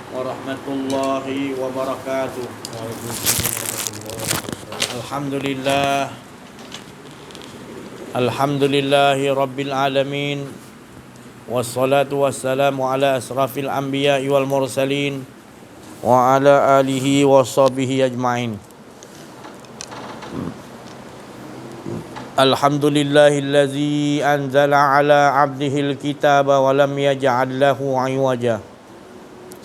warahmatullahi wabarakatuh. Alhamdulillah. Alhamdulillahi rabbil alamin. Wassalatu wassalamu ala asrafil anbiya'i wal mursalin wa ala alihi wa sahbihi ajma'in. Alhamdulillahillazi anzala ala abdihil kitaba wa lam yaj'al lahu 'iwaja.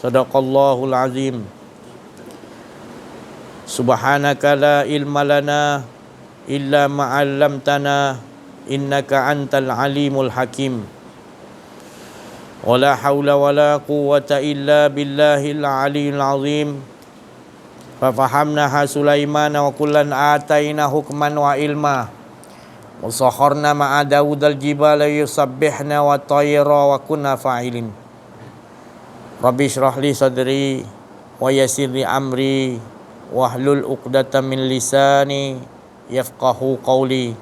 Sadaqallahul azim. Subhanaka la ilma lana illa ma 'allamtana innaka antal alimul hakim. Wala haula wala quwwata illa billahil aliyil azim. Fafahamnaha Sulaiman wa kullan ataina hukman wa ilma. Wa sakharna ma'a Daud al-jibala yusabbihna wa tayra wa kunna fa'ilin. Rabbi shrah li sadri wa yassir li amri wahlul 'uqdatam min lisani yafqahu qawli.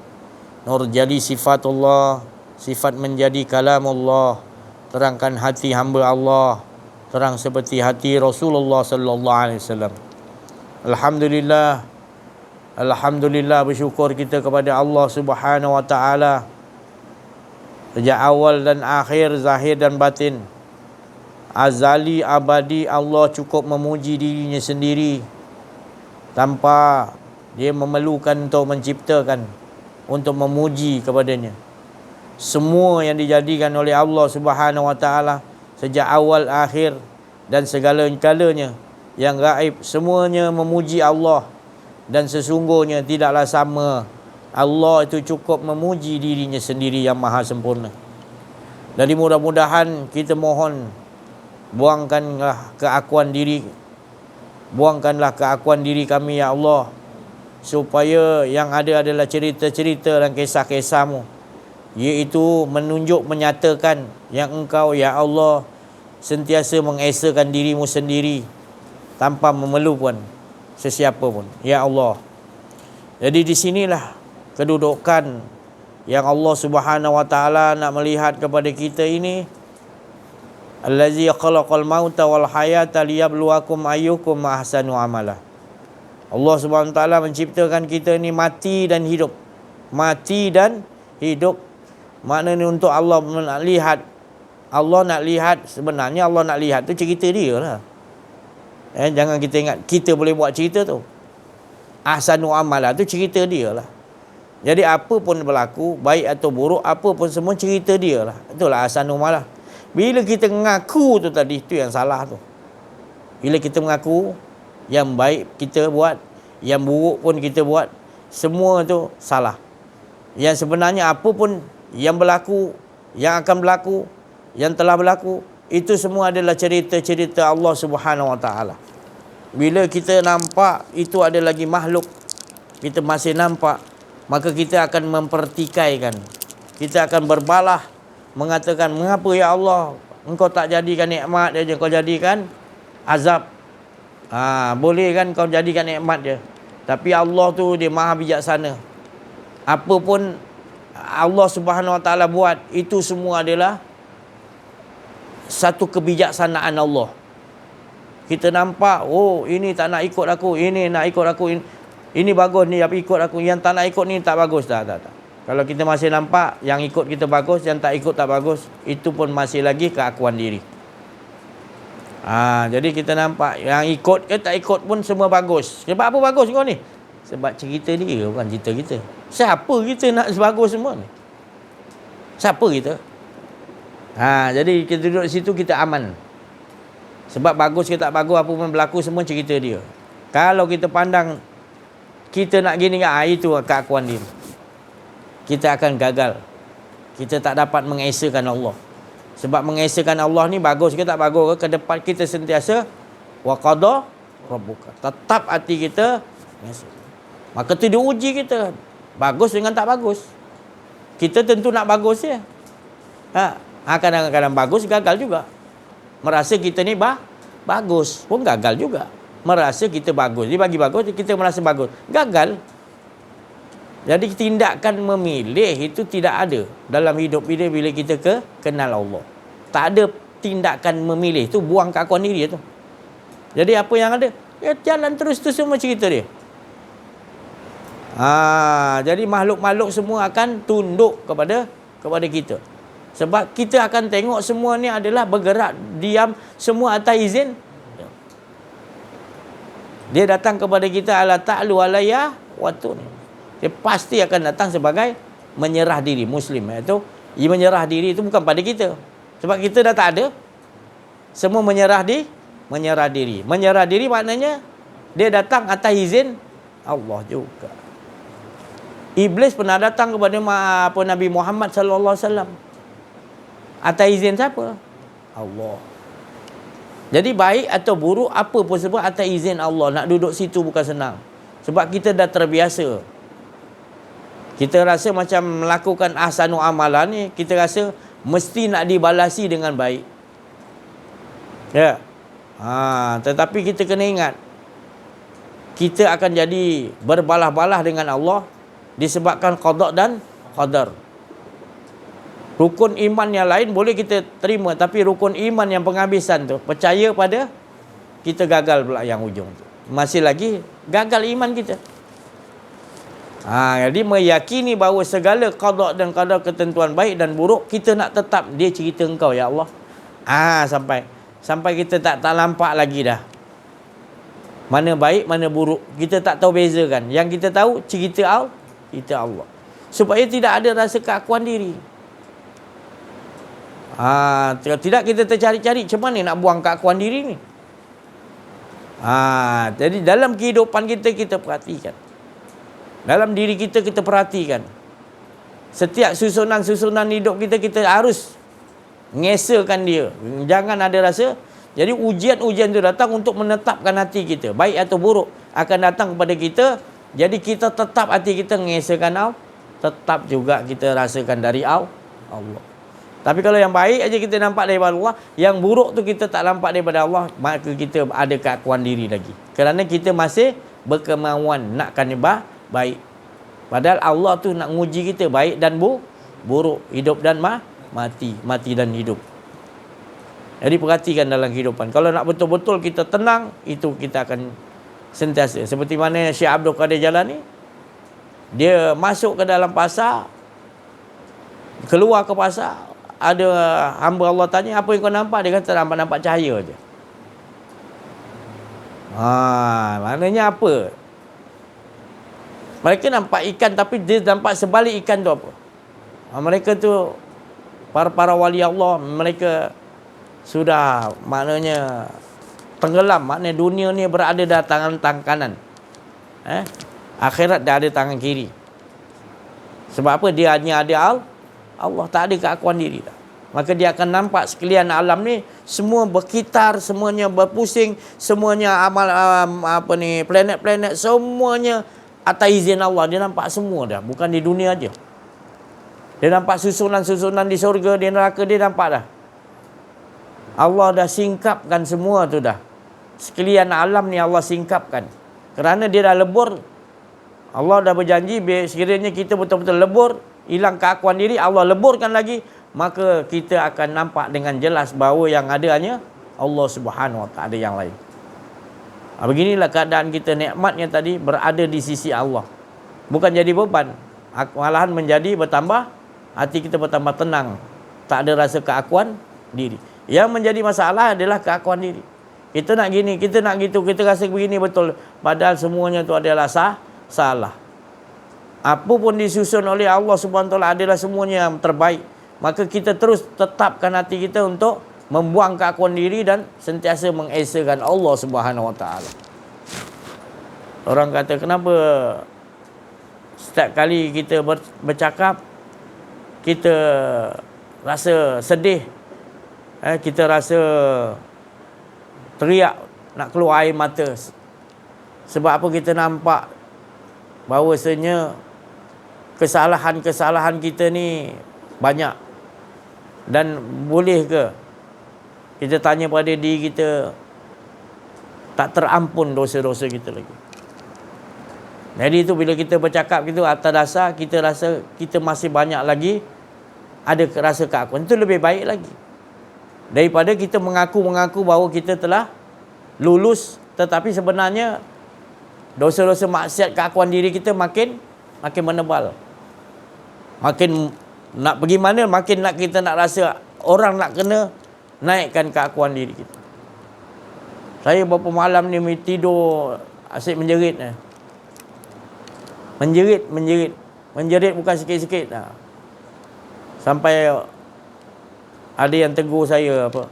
Nur jadi sifatullah, sifat menjadi kalamullah. Terangkan hati hamba Allah, terang seperti hati Rasulullah sallallahu alaihi wasallam. Alhamdulillah. Alhamdulillah, bersyukur kita kepada Allah Subhanahu wa taala. Sejak awal dan akhir, zahir dan batin, azali abadi, Allah cukup memuji dirinya sendiri tanpa dia memerlukan untuk menciptakan, untuk memuji kepadanya. Semua yang dijadikan oleh Allah Subhanahu wa taala sejak awal akhir dan segala-galanya yang gaib, semuanya memuji Allah. Dan sesungguhnya tidaklah sama, Allah itu cukup memuji dirinya sendiri yang maha sempurna. Jadi mudah-mudahan kita mohon, buangkanlah keakuan diri kami ya Allah, supaya yang ada adalah cerita-cerita dan kisah-kisah-Mu, iaitu menunjuk, menyatakan yang Engkau ya Allah sentiasa mengesakan diri-Mu sendiri tanpa memerlukan sesiapa pun ya Allah. Jadi di sinilah kedudukan yang Allah Subhanahu wa taala nak melihat kepada kita ini. Allazi khalaqal mauta wal hayata liyabluwakum ayyukum ahsanu amala. Allah Subhanahu wa taala menciptakan kita ni mati dan hidup. Mati dan hidup maknanya untuk Allah nak lihat. Allah nak lihat, sebenarnya Allah nak lihat tu cerita dia lah. Jangan kita ingat kita boleh buat cerita tu. Ahsanu amala tu cerita dia lah. Jadi apa pun berlaku, baik atau buruk, apa pun semua cerita dia lah. Itulah ahsanu amala. Bila kita mengaku tu tadi, tu yang salah tu. Bila kita mengaku yang baik kita buat, yang buruk pun kita buat, semua tu salah. Yang sebenarnya apa pun yang berlaku, yang akan berlaku, yang telah berlaku, itu semua adalah cerita-cerita Allah Subhanahu wa taala. Bila kita nampak itu ada lagi makhluk, kita masih nampak, maka kita akan mempertikaikan. Kita akan berbalah mengatakan, mengapa ya Allah Engkau tak jadikan nikmat dia, Kau jadikan azab. Boleh kan Kau jadikan nikmat dia. Tapi Allah tu dia maha bijaksana. Apa pun Allah Subhanahu wa taala buat, itu semua adalah satu kebijaksanaan Allah. Kita nampak, oh ini tak nak ikut aku, ini nak ikut aku, ini bagus ni tapi ikut aku, yang tak nak ikut ni tak bagus. Tak. Kalau kita masih nampak yang ikut kita bagus, yang tak ikut tak bagus, itu pun masih lagi keakuan diri. Jadi kita nampak yang ikut ke tak ikut pun semua bagus. Sebab apa bagus kau ni? Sebab cerita dia, bukan cerita kita. Siapa kita nak sebagus semua ni? Siapa kita? Jadi kita duduk di situ, kita aman. Sebab bagus ke tak bagus, apa pun berlaku, semua cerita dia. Kalau kita pandang kita nak gini, itu keakuan diri, kita akan gagal. Kita tak dapat mengesakan Allah. Sebab mengesakan Allah ni bagus ke tak bagus ke depan kita sentiasa wa qada rabbuka. Tetap hati kita, maka tu dia uji kita, bagus dengan tak bagus. Kita tentu nak bagus ya. Kadang-kadang bagus, gagal juga. Merasa kita ni bagus pun gagal juga. Merasa kita bagus, dia bagi bagus, kita merasa bagus, gagal. Jadi tindakan memilih itu tidak ada dalam hidup ini bila kita kenal Allah. Tak ada tindakan memilih, tu buang keakuan diri tu. Jadi apa yang ada? Ya jalan terus tu semua cerita dia. Jadi makhluk-makhluk semua akan tunduk kepada kita. Sebab kita akan tengok semua ni adalah bergerak diam semua atas izin. Dia datang kepada kita ala ta'lu alayya watun. Dia pasti akan datang sebagai menyerah diri muslim, iaitu menyerah diri itu bukan pada kita. Sebab kita dah tak ada. Semua menyerah diri. Menyerah diri maknanya dia datang atas izin Allah juga. Iblis pernah datang kepada Nabi Muhammad sallallahu alaihi wasallam. Atas izin siapa? Allah. Jadi baik atau buruk apa pun sebab atas izin Allah. Nak duduk situ bukan senang. Sebab kita dah terbiasa. Kita rasa macam melakukan ahsanu amalan ni, kita rasa mesti nak dibalasi dengan baik. Ya. Tetapi kita kena ingat, kita akan jadi berbalah-balah dengan Allah disebabkan qada dan qadar. Rukun iman yang lain boleh kita terima, tapi rukun iman yang penghabisan tu, percaya pada kita gagal pula yang ujung tu. Masih lagi gagal iman kita. Jadi meyakini bahawa segala qada dan qadar, ketentuan baik dan buruk, kita nak tetap dia cerita engkau ya Allah. Sampai kita tak nampak lagi dah. Mana baik, mana buruk. Kita tak tahu bezakan. Yang kita tahu cerita Allah. Supaya tidak ada rasa keakuan diri. Tidak kita tercari-cari macam mana nak buang keakuan diri ni. Jadi dalam kehidupan kita perhatikan. Dalam diri kita perhatikan. Setiap susunan hidup kita harus ngesakan dia. Jangan ada rasa. Jadi ujian-ujian itu datang untuk menetapkan hati kita. Baik atau buruk akan datang kepada kita. Jadi kita tetap hati kita ngesakan Allah. Tetap juga kita rasakan dari Allah. Tapi kalau yang baik aja kita nampak daripada Allah, yang buruk tu kita tak nampak daripada Allah, maka kita ada keakuan diri lagi. Kerana kita masih berkemauan nakkan baik. Padahal Allah tu nak nguji kita baik dan buruk, hidup dan mati dan hidup. Jadi perhatikan dalam kehidupan. Kalau nak betul-betul kita tenang, itu kita akan sentiasa. Seperti mana Syekh Abdul Qadir Jalani, dia masuk ke dalam pasar, keluar ke pasar, ada hamba Allah tanya, apa yang kau nampak? Dia kata nampak cahaya je. Maknanya apa? Mereka nampak ikan, tapi dia nampak sebalik ikan tu apa? Mereka tu para wali Allah, mereka sudah maknanya tenggelam. Maknanya dunia ni berada di tangan kanan. Akhirat dah ada tangan kiri. Sebab apa? Dia hanya ada Allah, tak ada keakuan diri. Maka dia akan nampak sekalian alam ni semua berkitar, semuanya berpusing, semuanya planet-planet semuanya atas izin Allah. Dia nampak semua dah, bukan di dunia aja. Dia nampak susunan-susunan di syurga, di neraka, dia nampak dah. Allah dah singkapkan semua tu dah. Sekalian alam ni Allah singkapkan. Kerana dia dah lebur. Allah dah berjanji sekiranya kita betul-betul lebur, hilang keakuan diri, Allah leburkan lagi, maka kita akan nampak dengan jelas bahawa yang ada hanya Allah Subhanahu Wa Taala, ada yang lain. Beginilah keadaan kita, nikmatnya tadi berada di sisi Allah. Bukan jadi beban, malahan menjadi bertambah, hati kita bertambah tenang, tak ada rasa keakuan diri. Yang menjadi masalah adalah keakuan diri. Kita nak gini, kita nak gitu, kita rasa begini betul, padahal semuanya itu adalah salah. Apa pun disusun oleh Allah Subhanahu Wa Taala adalah semuanya yang terbaik. Maka kita terus tetapkan hati kita untuk membuang keakuan diri dan sentiasa mengesakan Allah Subhanahu Wa Taala. Orang kata, kenapa setiap kali kita bercakap kita rasa sedih, kita rasa teriak, nak keluar air mata. Sebab apa? Kita nampak bahawasanya kesalahan-kesalahan kita ni banyak. Dan boleh ke kita tanya pada diri kita, tak terampun dosa-dosa kita lagi. Jadi itu bila kita bercakap gitu, atas dasar kita rasa kita masih banyak lagi ada rasa keakuan. Itu lebih baik lagi daripada kita mengaku-mengaku bahawa kita telah lulus, tetapi sebenarnya dosa-dosa maksiat keakuan diri kita makin menebal. Makin nak pergi mana, makin nak kita nak rasa orang nak kena naikkan keakuan diri kita. Saya beberapa malam ni tidur asyik menjerit. Menjerit bukan sikit-sikit. Sampai ada yang tegur saya apa.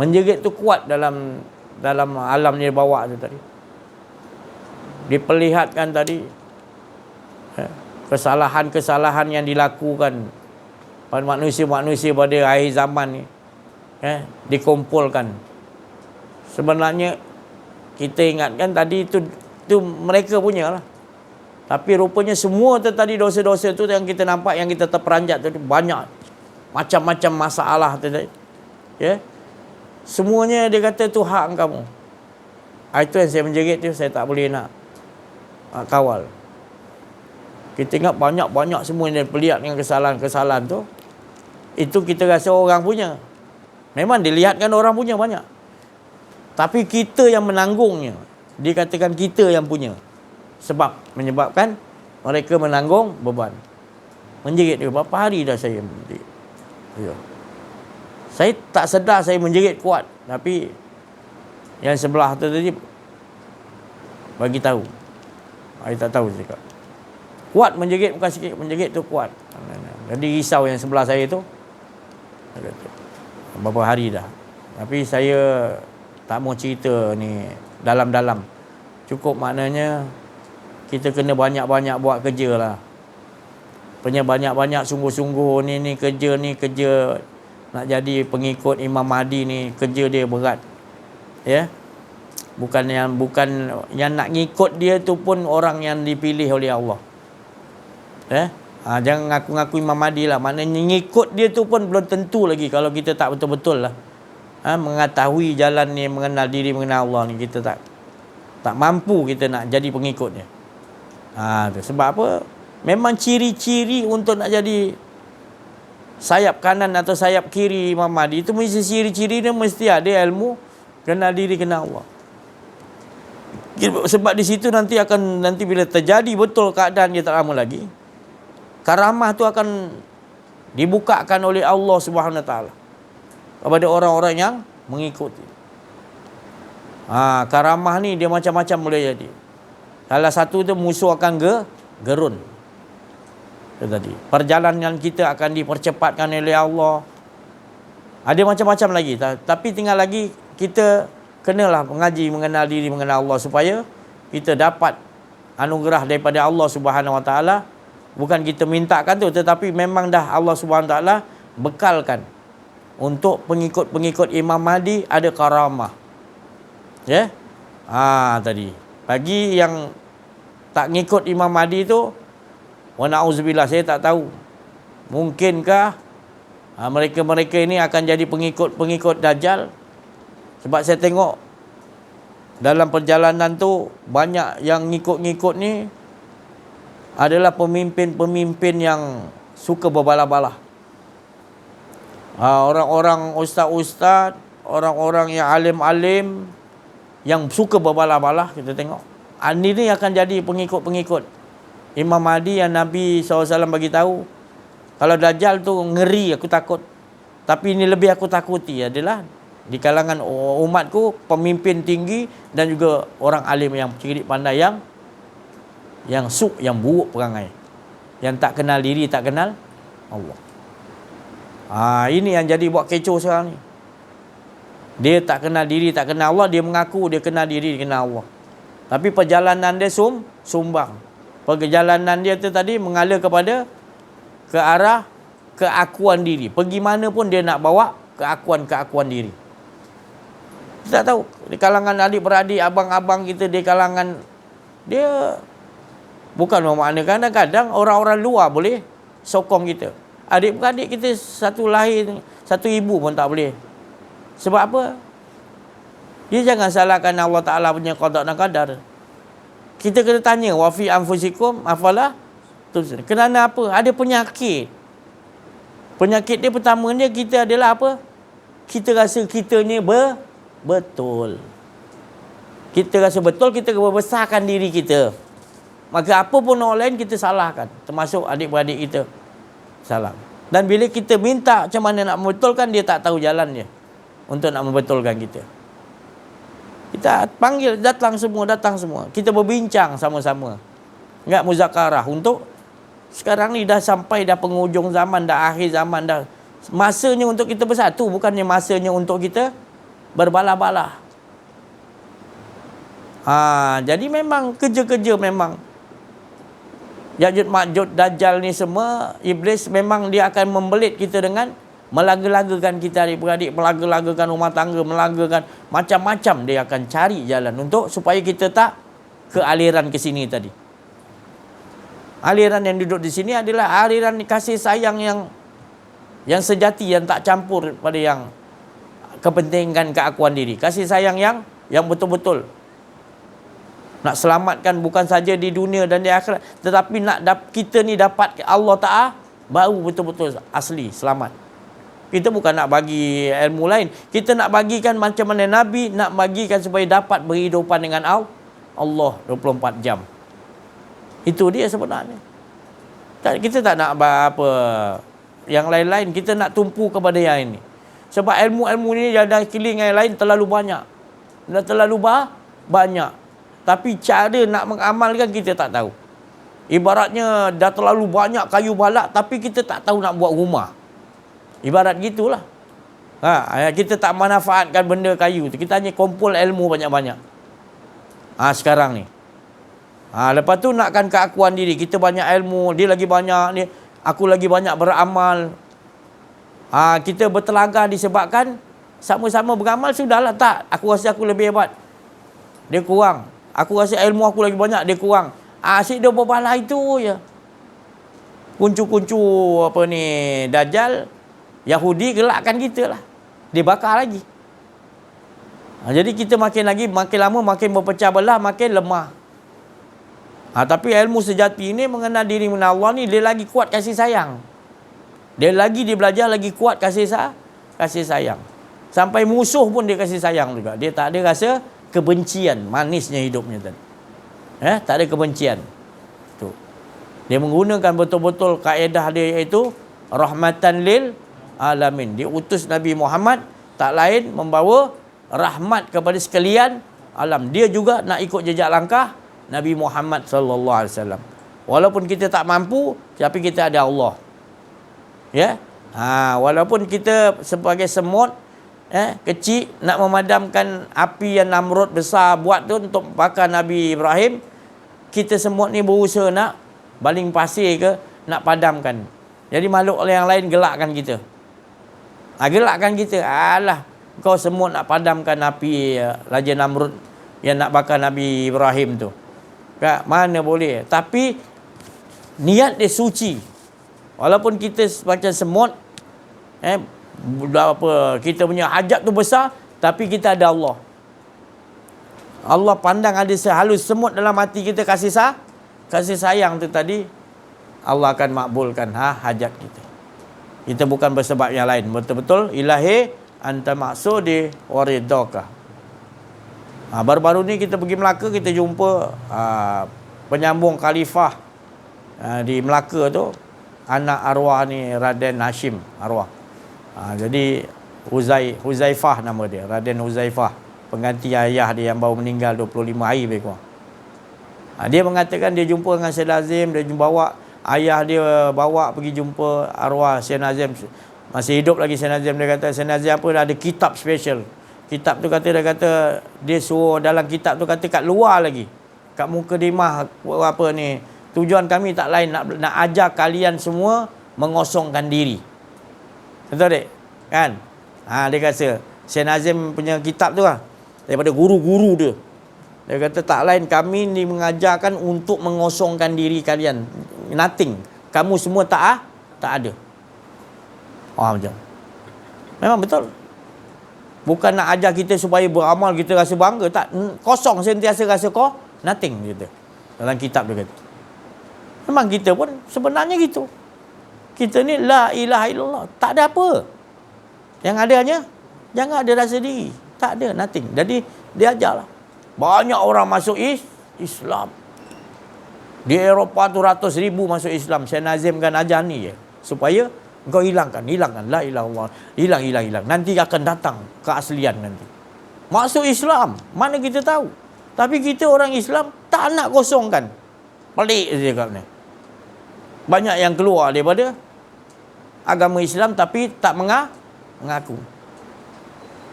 Menjerit tu kuat dalam alam dia bawa tu tadi. Diperlihatkan tadi kesalahan-kesalahan yang dilakukan pada manusia-manusia pada akhir zaman ni, dikumpulkan. Sebenarnya kita ingatkan tadi itu mereka punya lah. Tapi rupanya semua tu tadi dosa-dosa tu yang kita nampak, yang kita terperanjat tu banyak macam-macam masalah tu tadi. Semuanya dia kata tu hak kamu. Itu yang saya menjerit tu, saya tak boleh nak kawal. Kita ingat banyak-banyak semua yang perlihat dengan kesalahan-kesalahan tu. Itu kita rasa orang punya. Memang dilihatkan orang punya banyak. Tapi kita yang menanggungnya. Dikatakan kita yang punya. Menyebabkan mereka menanggung beban. Menjerit dia. Berapa hari dah saya menjerit. Ya. Saya tak sedar saya menjerit kuat. Tapi yang sebelah tu tadi bagi tahu. Saya tak tahu cakap. Kuat menjerit, bukan sikit. Menjerit tu kuat. Jadi risau yang sebelah saya tu. Beberapa hari dah. Tapi saya tak mau cerita ni dalam-dalam. Cukup maknanya kita kena banyak-banyak buat kerja lah. Banyak-banyak sungguh-sungguh ni kerja nak jadi pengikut Imam Mahdi ni, kerja dia berat. Ya. Bukan yang nak ngikut dia tu pun orang yang dipilih oleh Allah. Jangan ngaku-ngaku Imam Mahdi lah. Maknanya ngikut dia tu pun belum tentu lagi kalau kita tak betul-betul lah mengetahui jalan ni, mengenal diri, mengenal Allah ni. Kita tak mampu kita nak jadi pengikutnya. Sebab apa? Memang ciri-ciri untuk nak jadi sayap kanan atau sayap kiri Imam Mahdi itu mesti ciri-ciri dia mesti ada ilmu, kenal diri, kenal Allah. Sebab di situ nanti bila terjadi betul keadaan dia tak lama lagi, karamah tu akan dibukakan oleh Allah Subhanahu Wa Taala kepada orang-orang yang mengikuti. Karamah ni dia macam-macam boleh jadi. Salah satu tu musuh akan gerun. Itu tadi. Perjalanan kita akan dipercepatkan oleh Allah. Ada macam-macam lagi. Tapi tinggal lagi kita kenalah mengaji, mengenal diri, mengenal Allah supaya kita dapat anugerah daripada Allah Subhanahu Wa Taala. Bukan kita mintakan tu, tetapi memang dah Allah Subhanahu Wa Taala bekalkan untuk pengikut-pengikut Imam Mahdi ada karamah. Tadi. Bagi yang tak ngikut Imam Mahdi tu, wa na'udzubillah, saya tak tahu. Mungkinkah mereka-mereka ini akan jadi pengikut Dajjal? Sebab saya tengok dalam perjalanan tu banyak yang ngikut-ngikut ni adalah pemimpin-pemimpin yang suka berbalah-balah. Orang-orang ustaz-ustaz, orang-orang yang alim-alim yang suka berbalah-balah, kita tengok. Ini akan jadi pengikut-pengikut Imam Mahdi yang Nabi SAW bagi tahu. Kalau Dajjal tu ngeri, aku takut. Tapi ini lebih aku takuti adalah di kalangan umatku pemimpin tinggi dan juga orang alim yang cerdik pandai yang buruk perangai, yang tak kenal diri, tak kenal Allah. Ini yang jadi buat kecoh sekarang ni. Dia tak kenal diri, tak kenal Allah. Dia mengaku dia kenal diri, dia kenal Allah. Tapi perjalanan dia sumbang. Perjalanan dia tu tadi mengalir ke arah keakuan diri. Pergi mana pun dia nak bawa keakuan diri. Kita tak tahu. Di kalangan adik-beradik, abang-abang kita, di kalangan dia bukan bermakna kadang-kadang orang-orang luar boleh sokong kita. Adik-beradik kita satu lahir, satu ibu pun tak boleh. Sebab apa? Dia jangan salahkan Allah Ta'ala punya qada dan qadar. Kita kena tanya, wa fi anfusikum afala tubsirun. Kerana apa? Ada penyakit. Penyakit dia pertamanya kita adalah apa? Kita rasa kita ni betul. Kita rasa betul, kita membesarkan diri kita. Maka apa pun orang lain kita salahkan, termasuk adik-beradik kita. Salah. Dan bila kita minta macam mana nak membetulkan, dia tak tahu jalan dia untuk nak membetulkan kita. Kita panggil, datang semua. Kita berbincang sama-sama. Enggak muzakarah untuk sekarang ni dah sampai dah penghujung zaman, dah akhir zaman dah. Masanya untuk kita bersatu, bukannya masanya untuk kita berbalah-balah. Jadi memang kerja-kerja memang Ya'juj Ma'juj Dajjal ni semua, iblis memang dia akan membelit kita dengan melaga-lagakan kita adik-beradik, melaga-lagakan rumah tangga, melagakan macam-macam. Dia akan cari jalan untuk supaya kita tak ke aliran ke sini tadi. Aliran yang duduk di sini adalah aliran kasih sayang yang sejati, yang tak campur pada yang kepentingan keakuan diri. Kasih sayang yang betul-betul nak selamatkan bukan saja di dunia dan di akhirat, tetapi kita ni dapat Allah Ta'ala baru betul-betul asli selamat. Kita bukan nak bagi ilmu lain, kita nak bagikan macam mana Nabi nak bagikan supaya dapat berhidupan dengan Allah 24 jam. Itu dia sebenarnya. Kita tak nak apa yang lain-lain, kita nak tumpu kepada yang ini. Sebab ilmu-ilmu ni ada keliling yang lain terlalu banyak. Dah terlalu banyak. Tapi cara nak mengamalkan kita tak tahu. Ibaratnya dah terlalu banyak kayu balak tapi kita tak tahu nak buat rumah. Ibarat gitulah. Kita tak manfaatkan benda kayu tu. Kita hanya kumpul ilmu banyak-banyak. Sekarang ni. Lepas tu nakkan keakuan diri. Kita banyak ilmu, dia lagi banyak ni, aku lagi banyak beramal. Kita bertelaga disebabkan sama-sama beramal, sudahlah tak. Aku rasa aku lebih hebat, dia kurang. Aku rasa ilmu aku lagi banyak, dia kurang. Asyik dia berbalah itu je. Kuncu-kuncu apa ni Dajjal Yahudi gelakkan kita lah. Dia bakar lagi. Jadi kita makin lama makin berpecah belah, makin lemah. Tapi ilmu sejati ni mengenal diri mengenal Allah ni, dia lagi kuat kasih sayang. Dia belajar lagi kuat kasih sayang. Sampai musuh pun dia kasih sayang juga. Dia tak ada rasa kebencian, manisnya hidupnya tadi. Tak ada kebencian. Tu. Dia menggunakan betul-betul kaedah dia, iaitu rahmatan lil alamin. Dia utus Nabi Muhammad tak lain membawa rahmat kepada sekalian alam. Dia juga nak ikut jejak langkah Nabi Muhammad sallallahu alaihi wasallam. Walaupun kita tak mampu, tapi kita ada Allah. Ya. Walaupun kita sebagai semut kecil nak memadamkan api yang Namrud besar buat tu untuk bakar Nabi Ibrahim, kita semut ni berusaha nak baling pasir ke, nak padamkan. Jadi makhluk yang lain gelakkan kita. Gelakkan kita. Alah, kau semut nak padamkan api Raja Namrud yang nak bakar Nabi Ibrahim tu. Mana boleh. Tapi niat dia suci. Walaupun kita macam semut, kita punya hajat tu besar, tapi kita ada Allah. Allah pandang ada sehalus semut dalam hati kita, kasih sayang tu tadi, Allah akan makbulkan hajat kita. Kita bukan bersebab yang lain. Betul-betul ilahi anta maksudi waridaka. Baru-baru ni kita pergi Melaka, kita jumpa penyambung khalifah di Melaka tu, anak arwah ni Raden Hashim arwah. Jadi Huzaifah nama dia, Raden Huzaifah, pengganti ayah dia yang baru meninggal 25 hari lebih kurang. Dia mengatakan dia jumpa dengan Sayyid Nazim, dia bawa ayah dia, bawa pergi jumpa arwah Sayyid Nazim. Masih hidup lagi Sayyid Nazim. Dia kata Sayyid Nazim ada kitab special. Kitab tu dia suruh dalam kitab tu kata kat luar lagi, kat mukadimah apa ni, tujuan kami tak lain nak ajar kalian semua mengosongkan diri. Betul tak? Kan? Dia kata Syekh Nazim punya kitab tu lah, daripada guru-guru dia. Dia kata tak lain kami ni mengajarkan untuk mengosongkan diri kalian. Nothing. Kamu semua tak ada. Macam. Memang betul. Bukan nak ajar kita supaya beramal kita rasa bangga, tak. Kosong, sentiasa rasa nothing gitu. Dalam kitab dia kata. Memang kita pun sebenarnya gitu. Kita ni la ilaha illallah, tak ada apa. Yang ada hanya jangan ada rasa diri. Tak ada, nothing. Jadi dia ajarlah. Banyak orang masuk Islam. Di Eropah tu ratus ribu masuk Islam. Saya nazimkan ajar ni je. Supaya engkau hilangkan. La ilaha illallah. Hilang. Nanti akan datang keaslian nanti. Masuk Islam. Mana kita tahu. Tapi kita orang Islam tak nak kosongkan. Pelik dia cakap ni. Banyak yang keluar daripada agama Islam tapi tak mengaku.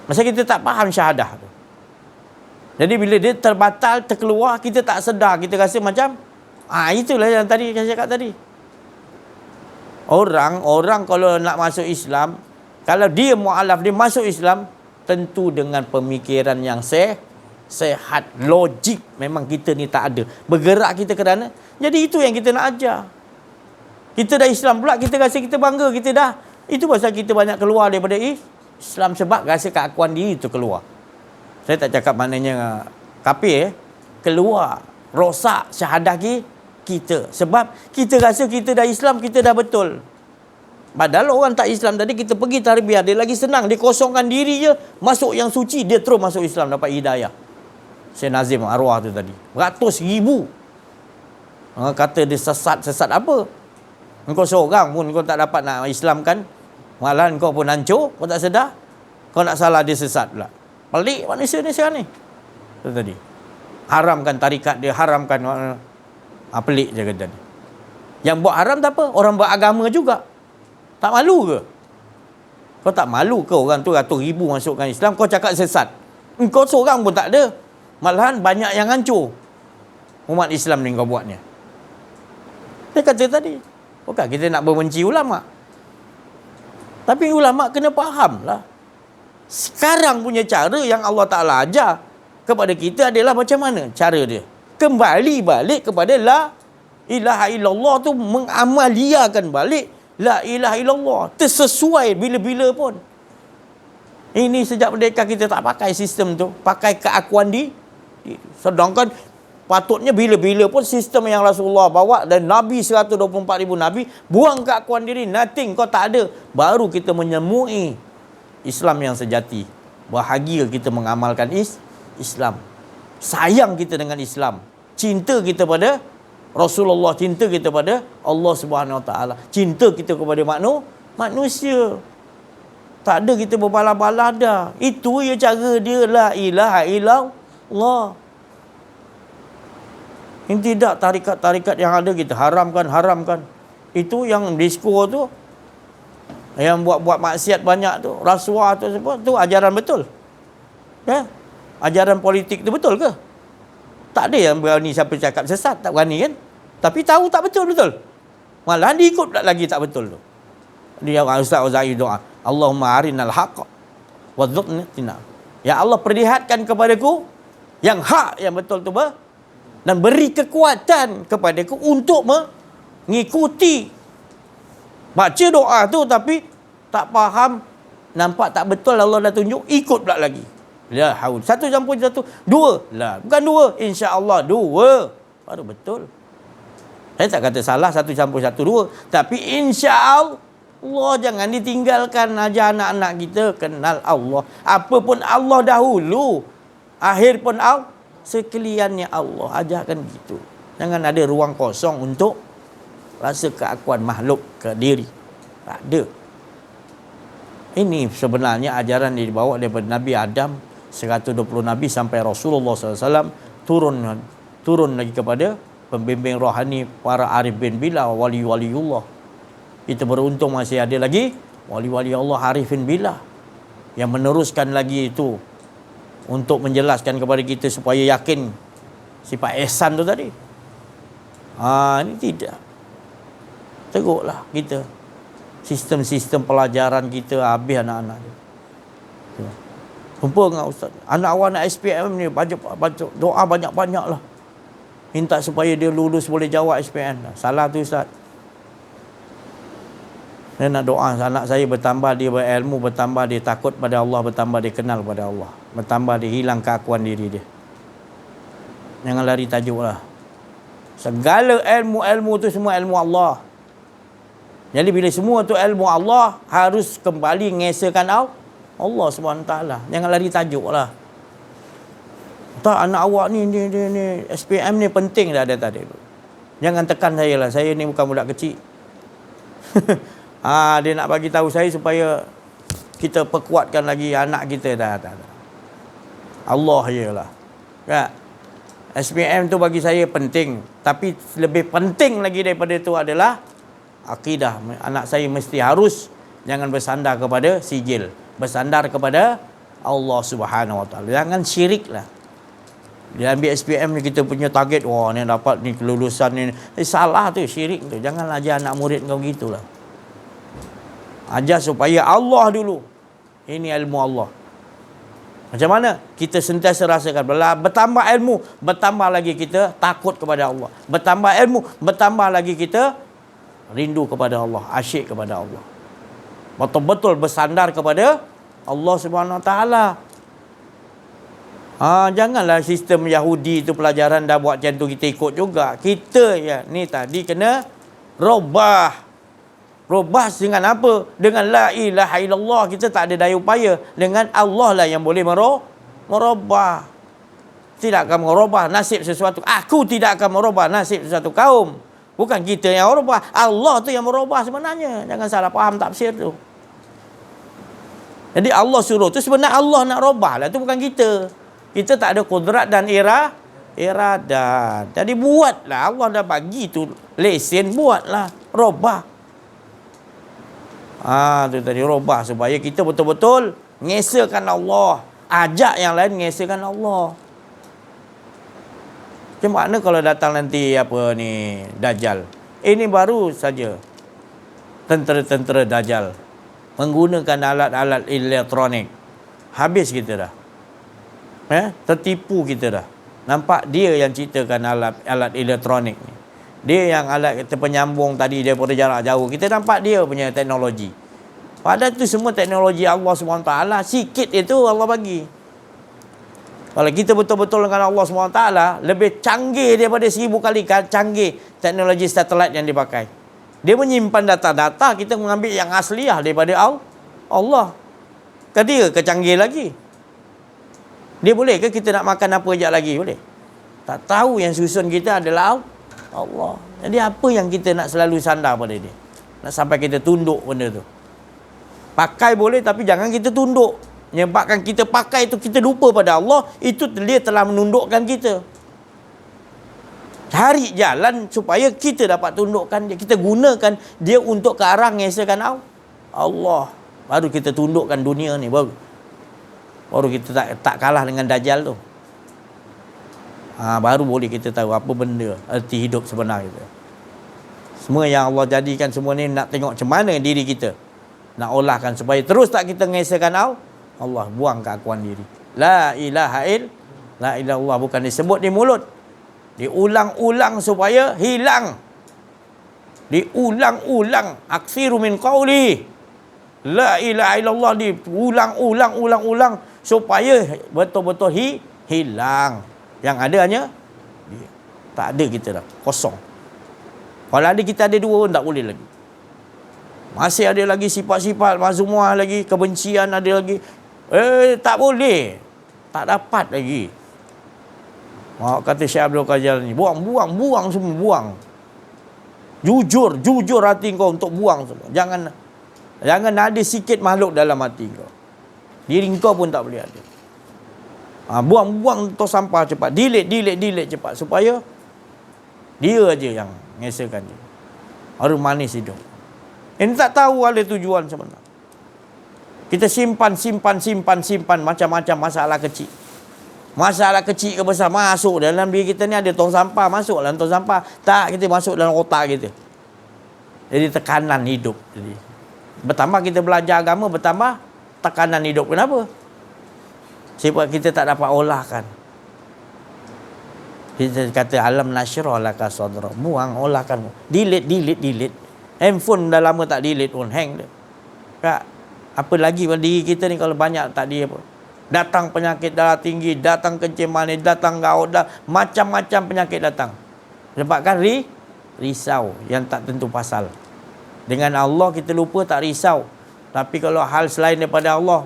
Masa kita tak faham syahadah tu. Jadi bila dia terbatal, terkeluar, kita tak sedar. Kita rasa macam, itulah yang tadi saya cakap tadi. Orang kalau nak masuk Islam, kalau dia mu'alaf, dia masuk Islam, tentu dengan pemikiran yang sehat, logik. Memang kita ni tak ada. Bergerak kita kerana, jadi itu yang kita nak ajar. Kita dah Islam pula, kita rasa kita bangga, kita dah. Itu pasal kita banyak keluar daripada Islam sebab rasa keakuan diri tu keluar. Saya tak cakap maknanya kafir, keluar, rosak syahadah kita. Sebab kita rasa kita dah Islam, kita dah betul. Padahal orang tak Islam tadi, kita pergi tarbiyah, dia lagi senang, dia kosongkan diri je, masuk yang suci, dia terus masuk Islam, dapat hidayah. Saya nazim arwah tu tadi, ratus ribu. Kata dia sesat apa? Engkau seorang pun kau tak dapat nak Islamkan, malah kau pun hancur, kau tak sedar. Kau nak salah dia sesat pula. Pelik manusia ni sekarang ni. Itu tadi. Haramkan tarikat dia, haramkan pelik je kata dia. Yang buat haram tak apa, orang buat agama juga. Tak malu ke? Kau tak malu ke orang tu ratus ribu masukkan Islam, kau cakap sesat. Engkau seorang pun tak ada. Malahan banyak yang hancur umat Islam ni kau buatnya. Dia kata tadi, bukan kita nak membenci ulama'. Tapi ulama' kena faham lah. Sekarang punya cara yang Allah Ta'ala ajar kepada kita adalah macam mana cara dia. Kembali balik kepada la ilaha illallah tu, mengamaliakan balik la ilaha illallah. Tersesuai bila-bila pun. Ini sejak merdeka kita tak pakai sistem tu. Pakai keakuan sedangkan patutnya bila-bila pun sistem yang Rasulullah bawa dan Nabi 124,000 Nabi buang keakuan diri, nothing, kau tak ada. Baru kita menemui Islam yang sejati. Bahagia kita mengamalkan Islam. Sayang kita dengan Islam. Cinta kita pada Rasulullah, cinta kita pada Allah Subhanahu Wa Taala, cinta kita kepada manusia. Tak ada kita berbalah-balah dah. Itu ya cara dia, la ilaha illallah. Ini tidak tarikat-tarikat yang ada kita haramkan. Itu yang disko tu, yang buat maksiat banyak tu, rasuah tu semua, tu ajaran betul. Ya? Ajaran politik tu betul ke? Tak ada yang berani siapa cakap sesat, tak berani kan? Tapi tahu tak betul. Malahan diikut pula lagi tak betul tu. Dia Ustaz Uzai doa, Allahumma arinal haqq warzuqna tinab. Ya Allah, perlihatkan kepadaku yang hak, yang betul tu dan beri kekuatan kepadaku untuk mengikuti. Baca doa tu tapi tak faham, nampak tak betul, Allah dah tunjuk, ikut pula lagi. La haul. Satu campur satu, dua. Lah, bukan dua, insya-Allah dua. Baru betul. Saya tak kata salah satu campur satu dua, tapi insya-Allah jangan ditinggalkan. Ajar anak-anak kita kenal Allah. Apa pun Allah dahulu, akhir pun Allah, sekaliannya Allah. Ajarkan gitu. Jangan ada ruang kosong untuk rasa keakuan makhluk ke diri. Tak ada. Ini sebenarnya ajaran yang dibawa daripada Nabi Adam, 120 Nabi sampai Rasulullah SAW, turun lagi kepada pembimbing rohani para arif bin billah, wali-waliullah. Kita beruntung masih ada lagi wali-wali Allah arifin billah yang meneruskan lagi itu untuk menjelaskan kepada kita supaya yakin sifat ihsan tu tadi. Ini tidak. Teruklah kita. Sistem-sistem pelajaran kita habis anak-anak dia. Jumpa dengan Ustaz, anak awak nak SPM ni, baca doa banyak-banyak lah. Minta supaya dia lulus boleh jawab SPM. Salah tu Ustaz. Dia nak doa anak saya bertambah, dia berilmu, bertambah dia takut pada Allah, bertambah dia kenal pada Allah, bertambah dia hilang keakuan diri dia. Jangan lari tajuk lah. Segala ilmu tu semua ilmu Allah. Jadi bila semua tu ilmu Allah, harus kembali mengesahkan Allah SWT. Jangan lari tajuk lah. Tak, anak awak ni SPM ni penting dah, dia tadi. Jangan tekan saya lah. Saya ni bukan budak kecil. Dia nak bagi tahu saya supaya kita perkuatkan lagi anak kita. Dah. Allah je lah. Kan? SPM tu bagi saya penting. Tapi lebih penting lagi daripada itu adalah akidah. Anak saya mesti harus jangan bersandar kepada sijil. Bersandar kepada Allah Subhanahu Wa Taala. Jangan syirik lah. Dia ambil SPM ni, kita punya target, wah ni dapat ni kelulusan ni. Salah tu, syirik tu. Janganlah ajar anak murid kau gitulah. Ajar supaya Allah dulu. Ini ilmu Allah. Macam mana? Kita sentiasa rasakan. Bertambah ilmu, bertambah lagi kita takut kepada Allah. Bertambah ilmu, bertambah lagi kita rindu kepada Allah, asyik kepada Allah. Betul-betul bersandar kepada Allah Subhanahu Wa Taala. Janganlah sistem Yahudi itu pelajaran dah buat macam tu kita ikut juga. Kita ya ni tadi kena robah. Robah dengan apa? Dengan la ilaha illallah. Kita tak ada daya upaya. Dengan Allah lah yang boleh merubah. Tidak akan merubah nasib sesuatu. Aku tidak akan merubah nasib sesuatu kaum. Bukan kita yang merubah. Allah tu yang merubah sebenarnya. Jangan salah faham tafsir tu. Jadi Allah suruh tu sebenarnya Allah nak robah lah. Tu bukan kita. Kita tak ada kudrat dan iradat. Jadi buatlah. Allah dah bagi tu lesen, buatlah. Robah. Tu tadi robah supaya kita betul-betul ngesakan Allah. Ajak yang lain ngesakan Allah. Macam mana kalau datang nanti apa ni Dajjal? Ini baru saja tentera-tentera Dajjal menggunakan alat-alat elektronik. Habis kita dah. Tertipu kita dah. Nampak dia yang ciptakan alat elektronik ni. Dia yang alat kita penyambung tadi daripada jarak jauh. Kita nampak dia punya teknologi. Padahal tu semua teknologi Allah SWT. Sikit itu Allah bagi. Kalau kita betul-betul dengan Allah SWT, lebih canggih daripada 1000 kali canggih teknologi satelit yang dipakai. Dia menyimpan data-data, kita mengambil yang asliah daripada Allah. Kan dia kecanggih lagi. Dia boleh ke kita nak makan apa sekejap lagi? Boleh. Tak tahu yang susun kita adalah Allah. Jadi apa yang kita nak selalu sandar pada dia? Nak sampai kita tunduk benda tu. Pakai boleh tapi jangan kita tunduk. Menyebabkan kita pakai itu kita lupa pada Allah, itu dia telah menundukkan kita. Cari jalan supaya kita dapat tundukkan dia. Kita gunakan dia untuk ke arah ngesakan Allah. Baru kita tundukkan dunia ni. Baru kita tak kalah dengan Dajjal tu. Baru boleh kita tahu apa benda arti hidup sebenar kita. Semua yang Allah jadikan semua ni nak tengok macam mana diri kita. Nak olahkan supaya terus tak kita ngesakan Allah. Buang keakuan diri. La ilaha illallah. Bukan disebut di mulut. Diulang-ulang supaya hilang. Diulang-ulang. Aksiru min qawli. La ilaha illallah. Diulang-ulang supaya betul-betul hilang. Yang ada hanya tak ada kita dah. Kosong. Kalau ada kita ada dua pun tak boleh lagi. Masih ada lagi sifat-sifat mazmumah lagi, kebencian ada lagi. Tak boleh. Tak dapat lagi. Kata Syekh Abdul Qadir ni, buang semua, buang. Jujur hati kau untuk buang semua. Jangan ada sikit makhluk dalam hati kau. Diri kau pun tak boleh ada. Buang tong sampah cepat. Delete cepat. Supaya dia aja yang ngesakan dia. Harum manis hidup. Ini tak tahu ada tujuan sebenar. Kita simpan macam-macam masalah kecil. Masalah kecil ke besar masuk dalam diri kita ni, ada tong sampah, masuk dalam tong sampah. Tak, kita masuk dalam otak kita. Jadi tekanan hidup. Jadi bertambah kita belajar agama, bertambah tekanan hidup. Kenapa? Sebab kita tak dapat olahkan. Kita kata alam nasyrah laka sadra. Buang, olahkan. Delete. Handphone dah lama tak delete pun, hang dia. Tak. Apa lagi pada diri kita ni kalau banyak tak dia apa. Datang penyakit darah tinggi, datang kencing manis, datang gaut, macam-macam penyakit datang. Sebabkan risau yang tak tentu pasal. Dengan Allah kita lupa tak risau. Tapi kalau hal selain daripada Allah,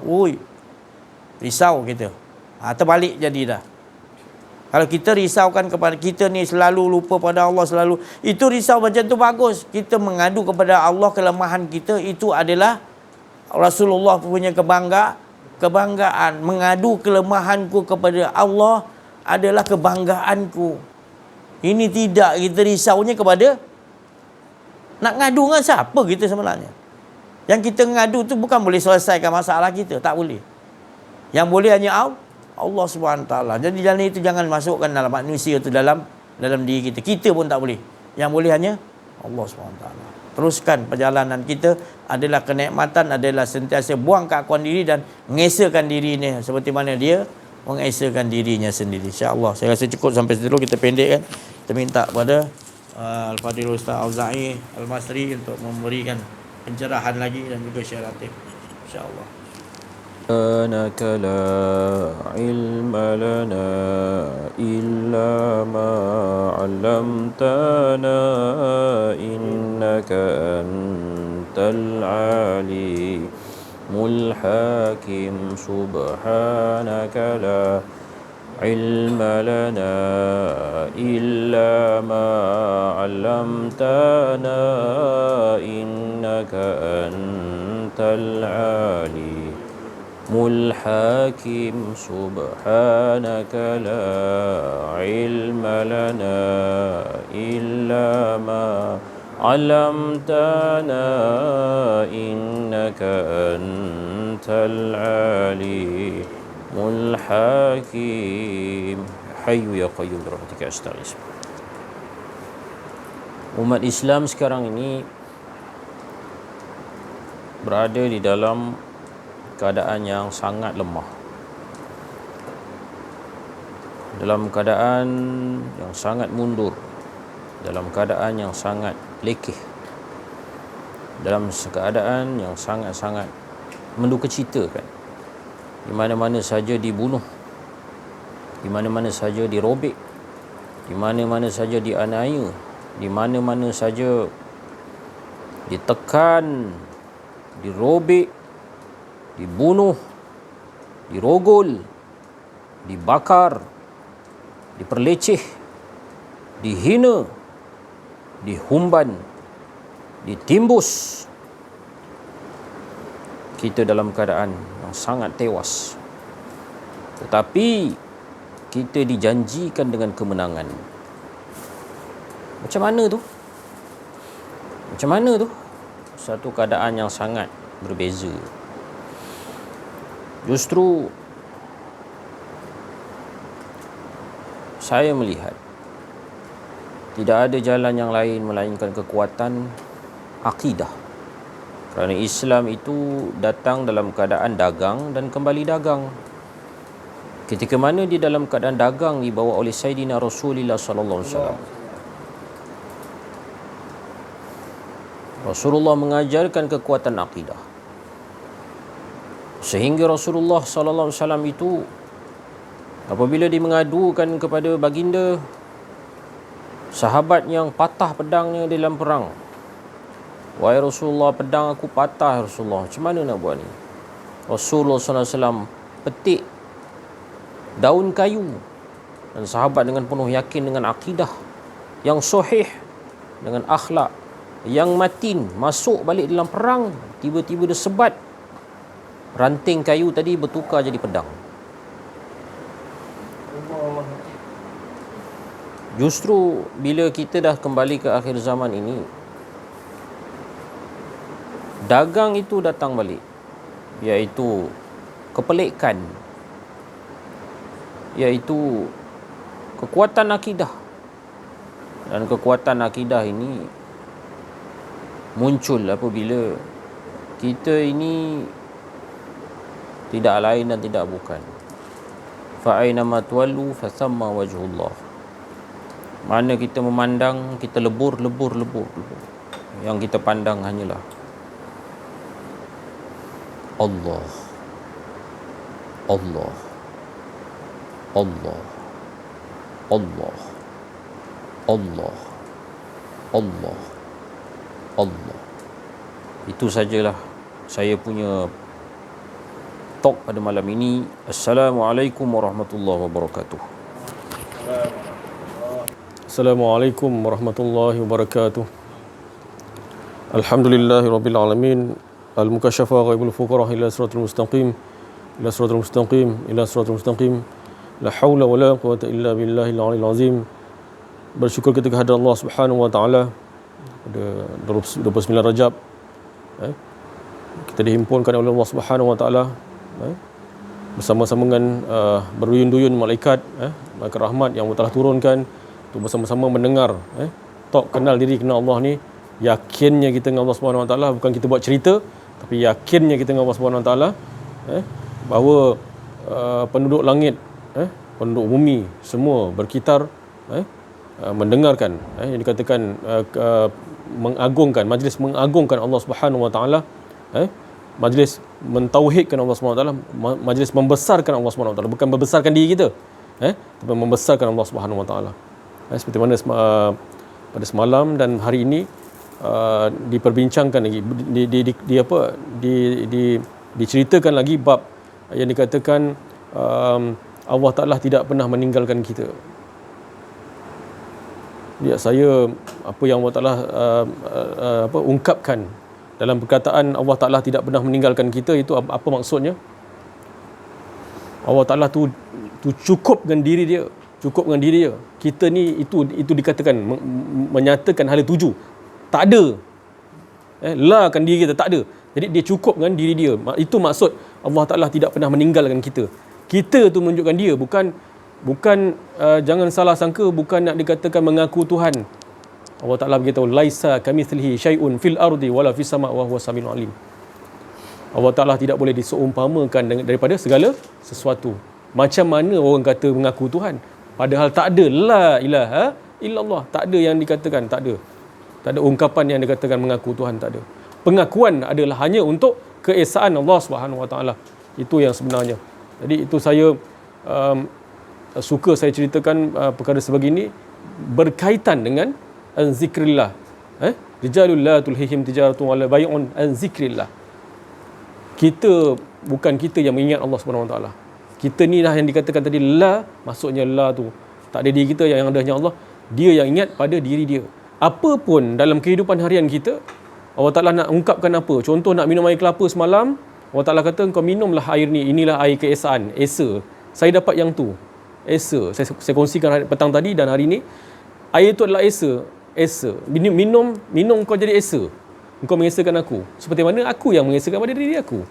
risau kita. Terbalik jadi dah. Kalau kita risaukan kepada kita ni selalu lupa pada Allah selalu, itu risau macam tu bagus. Kita mengadu kepada Allah kelemahan kita, itu adalah Rasulullah punya kebanggaan. Mengadu kelemahanku kepada Allah adalah kebanggaanku. Ini tidak, kita risaunya kepada nak ngadu dengan siapa kita sebenarnya. Yang kita ngadu tu bukan boleh selesaikan masalah kita, tak boleh. Yang boleh hanya Allah SWT. Jadi jalan itu jangan masukkan dalam manusia tu dalam diri kita. Kita pun tak boleh. Yang boleh hanya Allah SWT. Teruskan perjalanan kita adalah kenikmatan, adalah sentiasa buang keakuan diri dan mengesakan dirinya seperti mana dia mengesakan dirinya sendiri. InsyaAllah. Saya rasa cukup sampai situ. Kita pendekkan. Kita minta kepada Al-Fadhil Ustaz Auza'i Al-Masri untuk memberikan pencerahan lagi dan juga syaratif. InsyaAllah. سبحانك لا علم لنا إلا ما علمتنا إنك أنت العليم الحكيم سبحانك لا علم لنا إلا ما علمتنا إنك أنت العليم الحكيم سبحانك لا علم لنا إلا ما علمتنا إنك أنت العليم الحكيم حي يا قيوم برحمتك أستغيث. Umat Islam sekarang ini berada di dalam keadaan yang sangat lemah, dalam keadaan yang sangat mundur, dalam keadaan yang sangat lekeh, dalam keadaan yang sangat-sangat mendukacitakan. Di mana-mana saja dibunuh, di mana-mana saja dirobek, di mana-mana saja dianiaya, di mana-mana saja ditekan, dirobek, dibunuh, dirogol, dibakar, diperleceh, dihina, dihumban, ditimbus. Kita dalam keadaan yang sangat tewas. Tetapi kita dijanjikan dengan kemenangan. Macam mana tu? Macam mana tu? Satu keadaan yang sangat berbeza. Justru saya melihat tidak ada jalan yang lain melainkan kekuatan akidah. Kerana Islam itu datang dalam keadaan dagang dan kembali dagang. Ketika mana di dalam keadaan dagang dibawa oleh Sayyidina Rasulullah sallallahu alaihi wasallam. Rasulullah mengajarkan kekuatan akidah. Sehingga Rasulullah sallallahu alaihi wasallam itu apabila dia mengadukan kepada baginda sahabat yang patah pedangnya dalam perang, "Wahai Rasulullah, pedang aku patah Rasulullah. Macam mana nak buat ni?" Rasulullah sallallahu alaihi wasallam petik daun kayu, dan sahabat dengan penuh yakin dengan akidah yang sahih, dengan akhlak yang matin, masuk balik dalam perang. Tiba-tiba dia sebat, ranting kayu tadi bertukar jadi pedang. Justru bila kita dah kembali ke akhir zaman ini, dagang itu datang balik, iaitu kepelikan, iaitu kekuatan akidah. Dan kekuatan akidah ini muncul apabila kita ini tidak lain dan tidak bukan. Fa'ainama tuwallu fathamma wajhullah. Mana kita memandang, kita lebur. Yang kita pandang hanyalah Allah. Allah. Allah. Allah. Allah. Allah. Allah. Itu sajalah saya punya talk pada malam ini. Assalamualaikum warahmatullahi wabarakatuh. Assalamualaikum warahmatullahi wabarakatuh. Alhamdulillahirabbil alamin. Al-mukasyafa ghaibul fuqara ila siratal mustaqim. Ila siratal mustaqim, ila siratal mustaqim. La haula wala quwwata illa billahil aliyil azim. Bersyukur kita kehadirat Allah Subhanahu wa taala pada 29 Rajab. Kita dihimpunkan oleh Allah Subhanahu wa taala bersama-sama dengan berduyun-duyun malaikat rahmat yang Allah telah turunkan untuk bersama-sama mendengar talk kenal diri kenal Allah ni. Yakinnya kita dengan Allah Subhanahu wa taala, bukan kita buat cerita, tapi yakinnya kita dengan Allah Subhanahu wa taala bahawa penduduk langit, penduduk bumi semua berkitar mendengarkan yang dikatakan mengagungkan, majlis mengagungkan Allah Subhanahu wa taala, majlis mentauhidkan Allah Subhanahu wa taala, majlis membesarkan Allah Subhanahu wa taala, bukan membesarkan diri kita, tapi membesarkan Allah Subhanahu wa taala. Seperti mana pada semalam dan hari ini diperbincangkan lagi, diceritakan lagi bab yang dikatakan Allah Taala tidak pernah meninggalkan kita. Ya, saya apa yang Allah Taala ungkapkan dalam perkataan Allah Taala tidak pernah meninggalkan kita, itu apa maksudnya? Allah Taala tu cukup dengan diri dia, cukup dengan diri dia. Kita ni itu dikatakan menyatakan hala tuju. Tak ada. La kan diri kita, tak ada. Jadi dia cukup dengan diri dia. Itu maksud Allah Taala tidak pernah meninggalkan kita. Kita tu menunjukkan dia, bukan jangan salah sangka, bukan nak dikatakan mengaku Tuhan. Allah Taala beritahu laisa kamitslihi syai'un fil ardi wala fis sama' wa huwa samiul alim. Allah Taala tidak boleh diseumpamakan daripada segala sesuatu. Macam mana orang kata mengaku Tuhan padahal tak ada la ilaha illallah, tak ada yang dikatakan, tak ada ungkapan yang dikatakan mengaku Tuhan, tak ada. Pengakuan adalah hanya untuk keesaan Allah Subhanahu wa taala. Itu yang sebenarnya. Jadi itu saya suka saya ceritakan perkara sebegini berkaitan dengan zikrillah. Rijalul la tulhihim tijaratun wala bai'un an zikrillah. Kita, bukan kita yang mengingat Allah Subhanahu wa taala. Kita ni lah yang dikatakan tadi la, maksudnya la tu tak ada diri kita, yang ada hanya Allah. Dia yang ingat pada diri dia. Apa pun dalam kehidupan harian kita, Allah Ta'ala nak ungkapkan apa? Contoh nak minum air kelapa semalam, Allah Ta'ala kata kau minumlah air ni, inilah air keesaan, esa. Saya dapat yang tu, esa. Saya kongsikan petang tadi dan hari ni, air itu adalah esa. Minum kau jadi esa. Engkau mengesakan aku. Seperti mana aku yang mengesakan pada diri aku.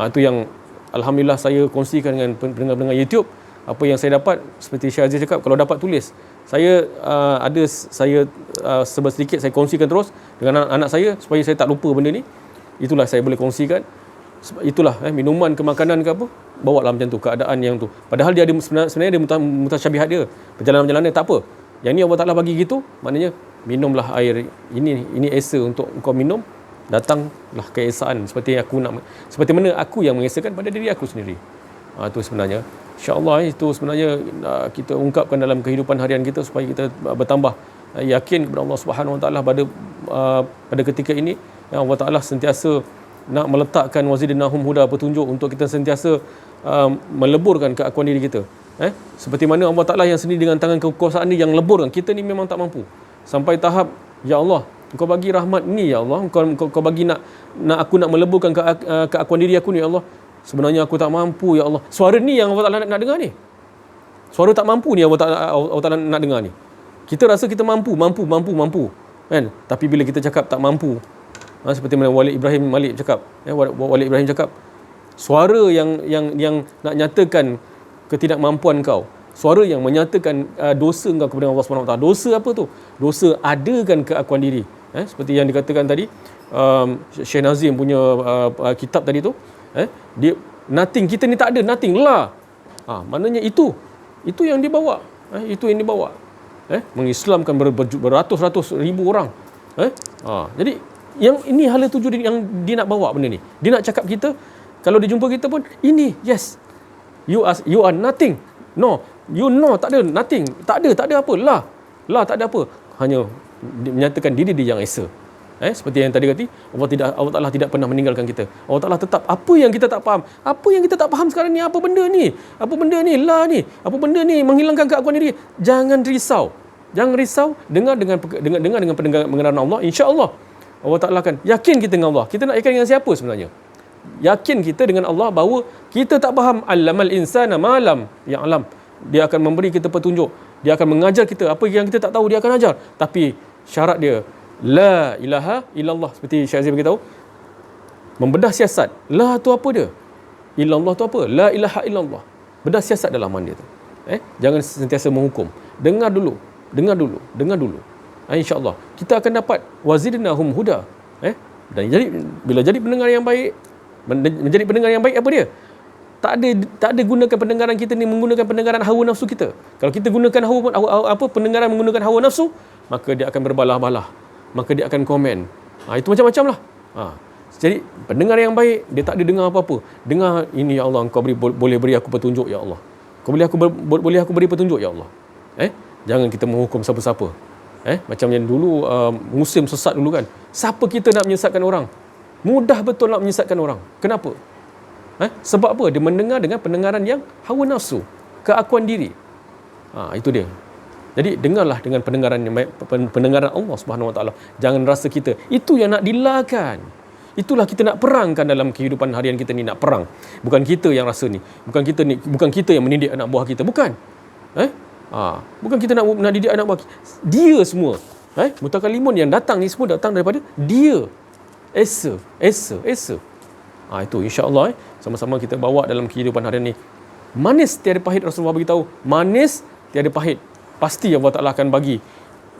Itu yang alhamdulillah saya kongsikan dengan pendengar-pendengar YouTube. Apa yang saya dapat, seperti Syekh Aziz cakap, kalau dapat tulis. Saya sedikit saya kongsikan terus dengan anak saya supaya saya tak lupa benda ni. Itulah saya boleh kongsikan. Itulah minuman ke makanan ke apa, bawa lah macam tu keadaan yang tu. Padahal dia ada sebenarnya dia mutasyabihat dia. Perjalanan-perjalanan dia tak apa. Yang ni Allah Taala bagi gitu, maknanya minumlah air ini esa untuk kau minum, datanglah keesaan seperti mana aku yang mengesakan pada diri aku sendiri. Itu sebenarnya, insya-Allah itu sebenarnya kita ungkapkan dalam kehidupan harian kita supaya kita bertambah yakin kepada Allah Subhanahu wa taala pada ketika ini. Yang Allah Taala sentiasa nak meletakkan wazidnahum huda, petunjuk untuk kita sentiasa meleburkan keakuan diri kita. Seperti mana Allah Taala yang sendiri dengan tangan kekuasaan ni yang leburkan, kita ni memang tak mampu. Sampai tahap ya Allah, Engkau bagi rahmat ni ya Allah, Engkau bagi nak aku nak meleburkan keakuan diri aku ni ya Allah. Sebenarnya aku tak mampu ya Allah. Suara ni yang Allah Taala nak dengar ni. Suara tak mampu ni Allah Taala nak dengar ni. Kita rasa kita mampu kan? Tapi bila kita cakap tak mampu, seperti mana Walid Ibrahim Malik cakap, Walid Ibrahim cakap, suara yang nak nyatakan ketidakmampuan kau, suara yang menyatakan dosa kau kepada Allah Subhanahu Wa Taala. Dosa apa tu? Dosa adakan keakuan diri. Seperti yang dikatakan tadi, Syekh Nazim punya kitab tadi tu, dia nothing, kita ni tak ada nothing lah. Maknanya itu yang dibawa, itu yang dibawa, mengislamkan beratus-ratus ribu orang. Jadi yang ini hala tuju yang dia nak bawa benda ni. Dia nak cakap kita, kalau dia jumpa kita pun, ini yes, you are nothing. No, you know, tak ada nothing, tak ada apa lah tak ada apa, hanya menyatakan diri dia yang esa. Seperti yang tadi kata, Allah Ta'ala tidak pernah meninggalkan kita. Allah Ta'ala tetap, apa yang kita tak faham, apa yang kita tak faham sekarang ni, apa benda ni, la ni, apa benda ni menghilangkan keakuan diri, jangan risau. Dengar dengan pendengaran Allah, insya-Allah Allah Ta'ala akan yakin kita dengan Allah. Kita nak yakin dengan siapa sebenarnya? Yakin kita dengan Allah bahawa kita tak faham, allamal insana ma lam ya'lam. Dia akan memberi kita petunjuk, dia akan mengajar kita apa yang kita tak tahu, dia akan ajar. Tapi syarat dia la ilaha illallah. Seperti Syekh Aziz beritahu, membedah siasat. La tu apa dia? Illallah tu apa? La ilaha illallah. Bedah siasat dalam dia tu. Jangan sentiasa menghukum. Dengar dulu. InsyaAllah kita akan dapat wazidnahum huda. Dan jadi bila jadi pendengar yang baik, menjadi pendengar yang baik, apa dia? Tak ada gunakan pendengaran kita ni menggunakan pendengaran hawa nafsu kita. Kalau kita gunakan pendengaran menggunakan hawa nafsu, maka dia akan berbalah-balah, maka dia akan komen. Itu macam-macam lah. Jadi pendengar yang baik, dia tak ada dengar apa-apa. Dengar ini, ya Allah, engkau boleh beri aku petunjuk, ya Allah. Kau boleh aku beri petunjuk, ya Allah. Jangan kita menghukum siapa-siapa. Macam yang dulu musim sesat dulu kan. Siapa kita nak menyesatkan orang? Mudah betul nak menyesatkan orang. Kenapa? Sebab apa? Dia mendengar dengan pendengaran yang hawa nafsu, keakuan diri. Itu dia. Jadi dengarlah dengan pendengaran yang baik, pendengaran Allah Subhanahu Wa Taala. Jangan rasa kita itu yang nak dilakan. Itulah kita nak perangkan dalam kehidupan harian kita ni, nak perang. Bukan kita yang rasa ni. Bukan kita yang mendidik anak buah kita. Bukan. Bukan kita nak didik anak buah kita. Dia semua. Mutakalimun yang datang ni semua datang daripada dia. Esa. Itu insya-Allah sama-sama kita bawa dalam kehidupan harian ni. Manis tiada pahit, Rasulullah beritahu. Manis tiada pahit. Pasti Allah Ta'ala akan bagi.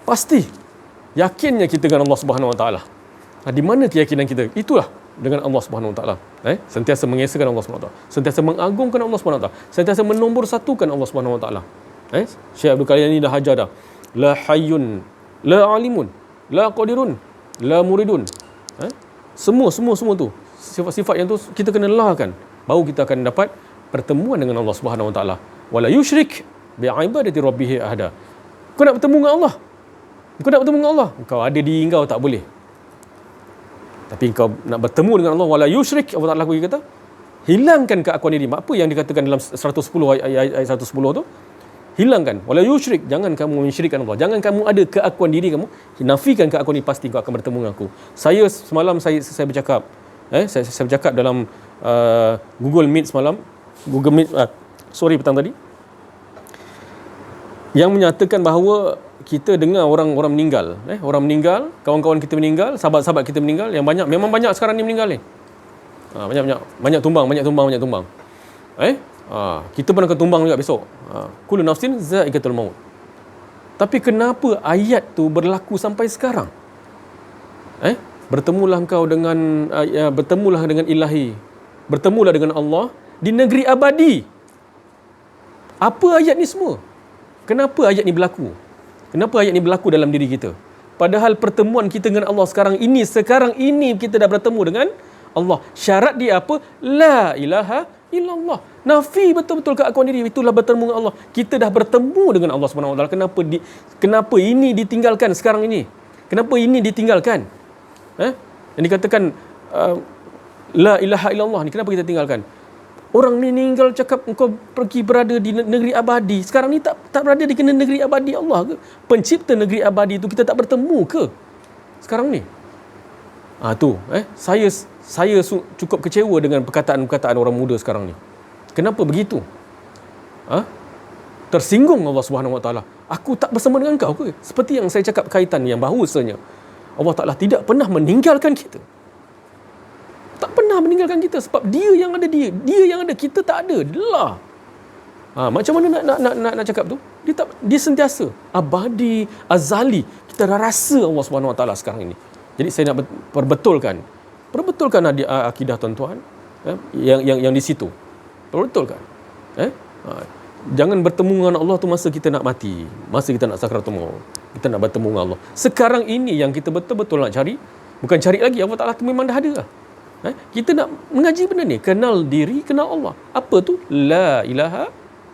Pasti. Yakinnya kita dengan Allah Subhanahu Wa Ta'ala. Di mana keyakinan kita? Itulah dengan Allah Subhanahu Wa Ta'ala. Sentiasa mengesakan Allah Subhanahu Wa Ta'ala. Sentiasa mengagungkan Allah Subhanahu Wa Ta'ala. Sentiasa menombor satukan Allah Subhanahu Wa Ta'ala. Syekh Abdul Qadir ni dah hajar dah. La hayyun, la alimun, la qadirun, la muridun. Semua tu. Sifat-sifat yang tu kita kena lahkan. Baru kita akan dapat pertemuan dengan Allah Subhanahu Wa Ta'ala. Wala yusyrik bi'ibadati rabbih ahada. Kau nak bertemu dengan Allah? Kau ada diri kau tak boleh. Tapi kau nak bertemu dengan Allah, wala yusyrik, Allah Ta'ala kata, hilangkan keakuan diri. Apa yang dikatakan dalam 110 ayat 110 tu? Hilangkan. Wala yusyrik, jangan kamu mensyirikkan Allah. Jangan kamu ada keakuan diri kamu. Nafikan keakuan diri, pasti kau akan bertemu dengan aku. Semalam saya bercakap. Saya bercakap dalam Google Meet semalam. Petang tadi. Yang menyatakan bahawa kita dengar orang meninggal. Orang meninggal, kawan-kawan kita meninggal, sahabat-sahabat kita meninggal, yang memang banyak sekarang ni meninggal ni. Banyak tumbang. Kita pun akan tumbang juga besok. Kullu nafsin za'iqatul maut. Tapi kenapa ayat tu berlaku sampai sekarang? Bertemulah dengan Ilahi. Bertemulah dengan Allah di negeri abadi. Apa ayat ni semua? Kenapa ayat ni berlaku? Kenapa ayat ni berlaku dalam diri kita? Padahal pertemuan kita dengan Allah sekarang ini kita dah bertemu dengan Allah. Syarat dia apa? La ilaha illallah. Nafi betul-betul keakuan diri. Itulah bertemu dengan Allah. Kita dah bertemu dengan Allah Subhanahu Wa Taala. Kenapa ini ditinggalkan sekarang ini? Kenapa ini ditinggalkan? Yang dikatakan la ilaha illallah ni, kenapa kita tinggalkan? Orang meninggal cakap engkau pergi berada di negeri abadi. Sekarang ni tak berada di negeri abadi Allah ke? Pencipta negeri abadi itu kita tak bertemu ke? Sekarang ni. Saya cukup kecewa dengan perkataan-perkataan orang muda sekarang ni. Kenapa begitu? Tersinggung Allah Subhanahu Wa Taala. Aku tak bersama dengan kau ke? Seperti yang saya cakap kaitan yang bahawasanya Allah Ta'ala tidak pernah meninggalkan kita. Tak pernah meninggalkan kita sebab dia yang ada, kita tak ada. Lah. Macam mana nak cakap tu? Dia sentiasa abadi, azali. Kita dah rasa Allah Subhanahu Wa Taala sekarang ini. Jadi saya nak perbetulkan akidah tuan-tuan yang di situ. Perbetulkan. Jangan bertemu dengan Allah tu masa kita nak mati, masa kita nak sakaratul maut. Kita nak bertemu dengan Allah. Sekarang ini yang kita betul-betul nak cari, bukan cari lagi, Allah Ta'ala tu memang dah ada. Kita nak mengaji benda ni, kenal diri, kenal Allah. Apa tu? La ilaha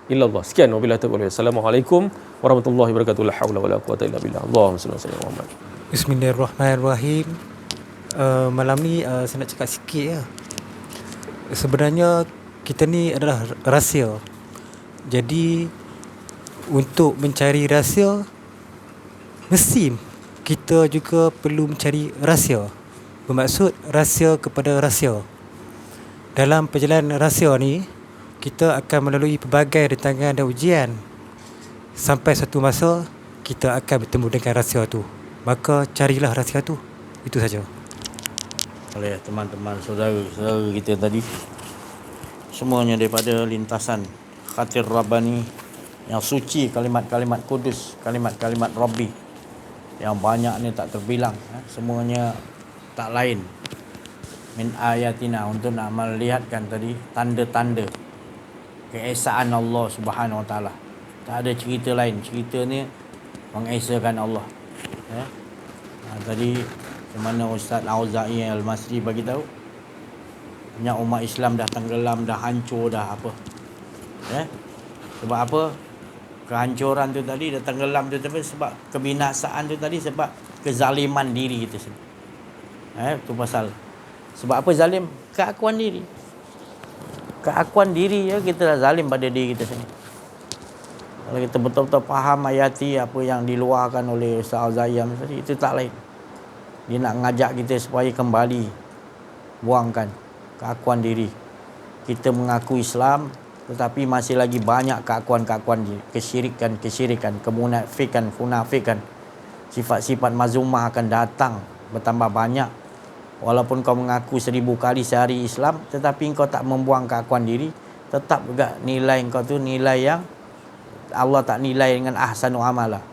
illallah. Sekian, wabillahi taufiq. Assalamualaikum warahmatullahi wabarakatuh. La haula wala quwwata illa billah. Allahumma shalli ala Muhammad. Bismillahirrahmanirrahim. Malam ni saya nak cakap sikit ya. Sebenarnya kita ni adalah rahsia. Jadi untuk mencari rahsia, mesti kita juga perlu mencari rahsia. Bermaksud rahsia kepada rahsia. Dalam perjalanan rahsia ni, kita akan melalui pelbagai rintangan dan ujian. Sampai satu masa kita akan bertemu dengan rahsia tu. Maka carilah rahsia tu. Itu saja. Oleh teman-teman saudara-saudara kita tadi, semuanya daripada lintasan khatir Rabbani yang suci, kalimat-kalimat kudus, kalimat-kalimat Rabbi yang banyak ni tak terbilang, semuanya tak lain min ayatina, untuk nak melihatkan tadi tanda-tanda keesaan Allah Subhanahu Wa Taala. Tak ada cerita lain, cerita ni mengesakan Allah. Tadi mana Ustaz Auza'i Al-Masri bagi tahu, banyak umat Islam dah tenggelam, dah hancur, dah apa. Sebab apa? Kehancuran tu tadi, dah tenggelam tu tapi sebab kebinasaan tu tadi sebab kezaliman diri kita sendiri. Tu pasal. Sebab apa zalim? Keakuan diri. Keakuan diri ya, kita dah zalim pada diri kita sendiri. Kalau kita betul-betul faham ayati apa yang diluahkan oleh Ustaz Auza'i tadi, itu tak lain. Dia nak ngajak kita supaya kembali buangkan keakuan diri. Kita mengaku Islam tetapi masih lagi banyak keakuan-keakuan diri, kesyirikan, kemunafikan, sifat-sifat mazmumah akan datang bertambah banyak. Walaupun kau mengaku 1000 kali sehari Islam, tetapi kau tak membuang keakuan diri, tetap juga nilai kau tu nilai yang Allah tak nilai dengan ahsanu amala.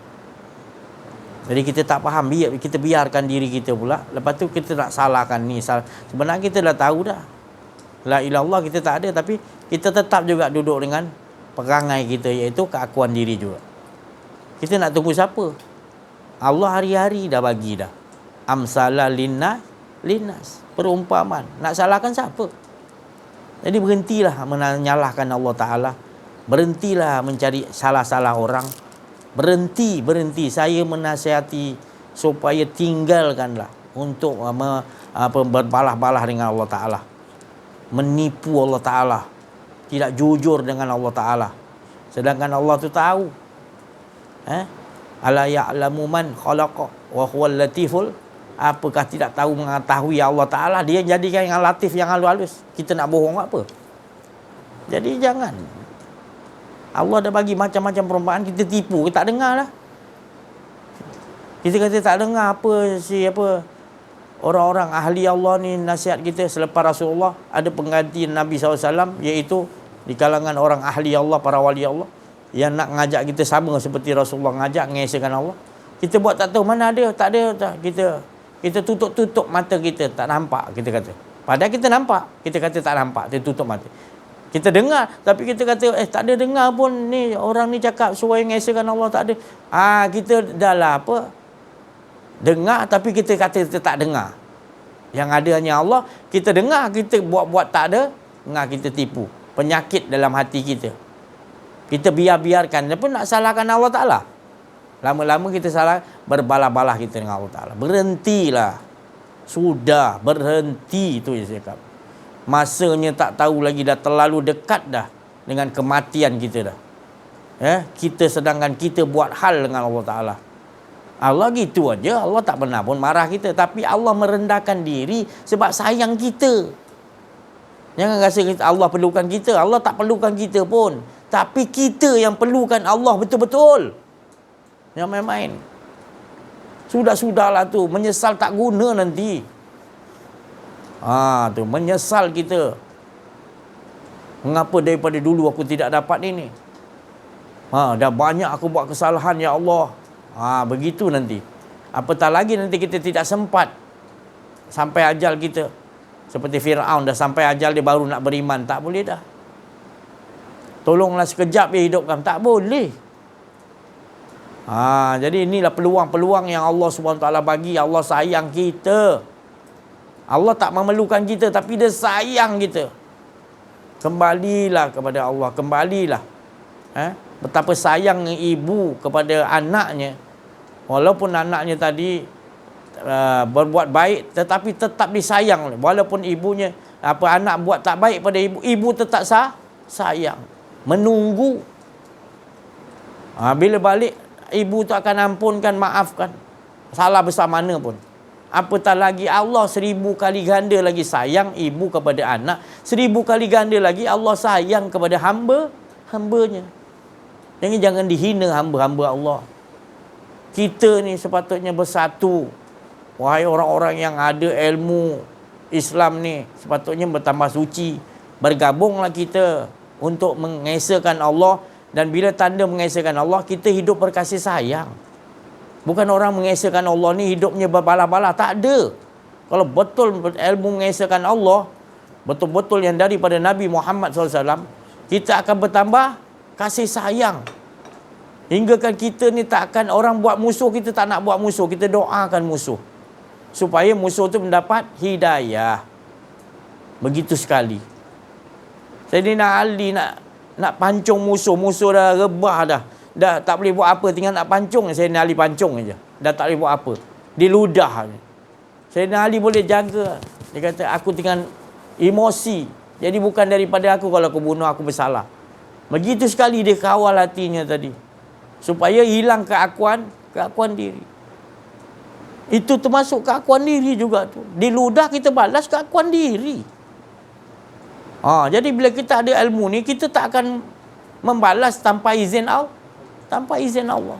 Jadi kita tak faham, kita biarkan diri kita pula. Lepas tu kita nak salahkan ni. Sebenarnya kita dah tahu dah. La ilallah kita tak ada, tapi kita tetap juga duduk dengan perangai kita, iaitu keakuan diri juga. Kita nak tunggu siapa? Allah hari-hari dah bagi dah. Amsala linnas. Perumpamaan. Nak salahkan siapa? Jadi berhentilah menyalahkan Allah Ta'ala. Berhentilah mencari salah-salah orang. Berhenti. Saya menasihati supaya tinggalkanlah untuk berbalah-balah dengan Allah Ta'ala, menipu Allah Ta'ala, tidak jujur dengan Allah Ta'ala, sedangkan Allah tu tahu. Ala ya'lamu man khalaqa wa huwal latiful. Apakah tidak tahu mengetahui Allah Ta'ala? Dia jadikan yang latif, yang halus-halus. Kita nak bohong apa? Jadi jangan. Allah dah bagi macam-macam perumpamaan, kita tipu, kita tak dengar lah. Kita kata tak dengar apa orang-orang ahli Allah ni nasihat kita. Selepas Rasulullah ada pengganti Nabi SAW, iaitu di kalangan orang ahli Allah, para wali Allah, yang nak ngajak kita sama seperti Rasulullah ngajak, mengesahkan Allah. Kita buat tak tahu, mana ada, tak ada. Kita tutup mata kita, tak nampak, kita kata. Padahal kita nampak, kita kata tak nampak, kita tutup mata. Kita dengar, tapi kita kata tak ada dengar pun ni, orang ni cakap suruh mengesahkan Allah, tak ada. Kita dah lah apa, dengar tapi kita kata kita tak dengar. Yang ada hanya Allah. Kita dengar, kita buat-buat tak ada, kita tipu. Penyakit dalam hati kita. Kita biarkan. Dia pun nak salahkan Allah Ta'ala. Lama-lama kita salah, berbalah-balah kita dengan Allah Ta'ala. Berhentilah. Sudah, berhenti, tu yang saya cakap. Masanya tak tahu lagi, dah terlalu dekat dah dengan kematian kita dah. Kita sedangkan kita buat hal dengan Allah Ta'ala. Allah gitu aja, Allah tak pernah pun marah kita. Tapi Allah merendahkan diri sebab sayang kita. Jangan rasa Allah perlukan kita. Allah tak perlukan kita pun. Tapi kita yang perlukan Allah betul-betul. Yang main-main. Sudah-sudahlah tu. Menyesal tak guna nanti. Tu menyesal kita. Mengapa daripada dulu aku tidak dapat ini? Dah banyak aku buat kesalahan, ya Allah. Begitu nanti. Apatah lagi nanti kita tidak sempat sampai ajal kita. Seperti Fir'aun, dah sampai ajal dia baru nak beriman. Tak boleh dah. Tolonglah sekejap dia hidupkan. Tak boleh. Jadi inilah peluang-peluang yang Allah SWT bagi. Allah sayang kita. Allah tak memerlukan kita, tapi dia sayang kita. Kembalilah kepada Allah. Kembalilah. Betapa sayangnya ibu kepada anaknya. Walaupun anaknya tadi berbuat baik tetapi tetap disayang walaupun ibunya anak buat tak baik pada ibu tetap sayang, menunggu. Bila balik ibu tu akan ampunkan, maafkan salah besar mana pun. Apatah lagi Allah 1000 kali ganda lagi sayang ibu kepada anak, 1000 kali ganda lagi Allah sayang kepada hambanya. Jadi jangan dihina hamba-hamba Allah. Kita ni sepatutnya bersatu. Wahai orang-orang yang ada ilmu Islam ni, sepatutnya bertambah suci. Bergabunglah kita untuk mengesahkan Allah. Dan bila tanda mengesahkan Allah, kita hidup berkasih sayang. Bukan orang mengesahkan Allah ni hidupnya berbalah-balah. Tak ada. Kalau betul ilmu mengesahkan Allah, betul-betul yang daripada Nabi Muhammad SAW, kita akan bertambah kasih sayang. Hingga kan kita ni takkan orang buat musuh, kita tak nak buat musuh. Kita doakan musuh. Supaya musuh tu mendapat hidayah. Begitu sekali. Sayyidina Ali nak pancung musuh. Musuh dah rebah dah. Dah tak boleh buat apa, tinggal nak pancung. Sayyidina Ali pancung aja. Dah tak boleh buat apa. Diludah. Sayyidina Ali boleh jaga. Dia kata, aku tinggal emosi. Jadi bukan daripada aku, kalau aku bunuh aku bersalah. Begitu sekali dia kawal hatinya tadi. Supaya hilang keakuan diri. Itu termasuk keakuan diri juga tu. Diludah kita balas keakuan diri. Jadi bila kita ada ilmu ni, kita tak akan membalas tanpa izin Allah. Tanpa izin Allah.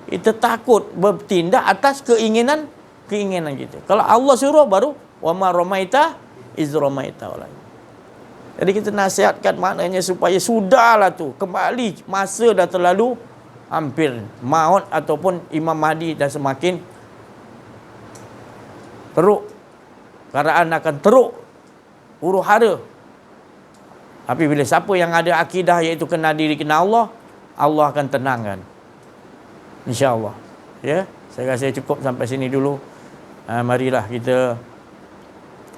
Kita takut bertindak atas keinginan kita. Kalau Allah suruh baru wa ma ramaita iz ramaita. Jadi kita nasihatkan maknanya supaya sudahlah tu. Kembali, masa dah terlalu hampir. Maut ataupun Imam Mahdi dah semakin teruk. Kerajaan akan teruk. Huru hara. Tapi bila siapa yang ada akidah iaitu kenal diri, kenal Allah, Allah akan tenangkan. InsyaAllah. Ya, saya rasa cukup sampai sini dulu. Marilah kita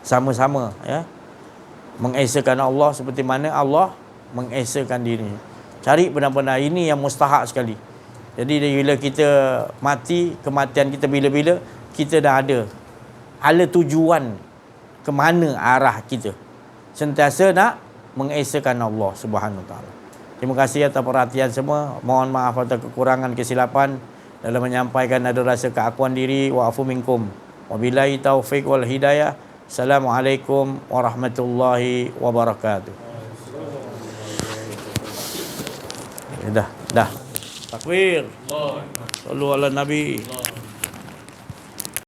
sama-sama mengesahkan Allah seperti mana Allah mengesahkan dirinya. Cari benar-benar ini yang mustahak sekali. Jadi bila kita mati, kematian kita bila-bila, kita dah ada tujuan ke mana arah kita. Sentiasa nak mengesahkan Allah Subhanahu Wa Taala. Terima kasih atas perhatian semua. Mohon maaf atas kekurangan kesilapan dalam menyampaikan ada rasa keakuan diri. Wa'afu minkum. Wabillahi taufiq wal hidayah. Assalamualaikum warahmatullahi wabarakatuh. Dah. Takbir. Sallu ala Nabi.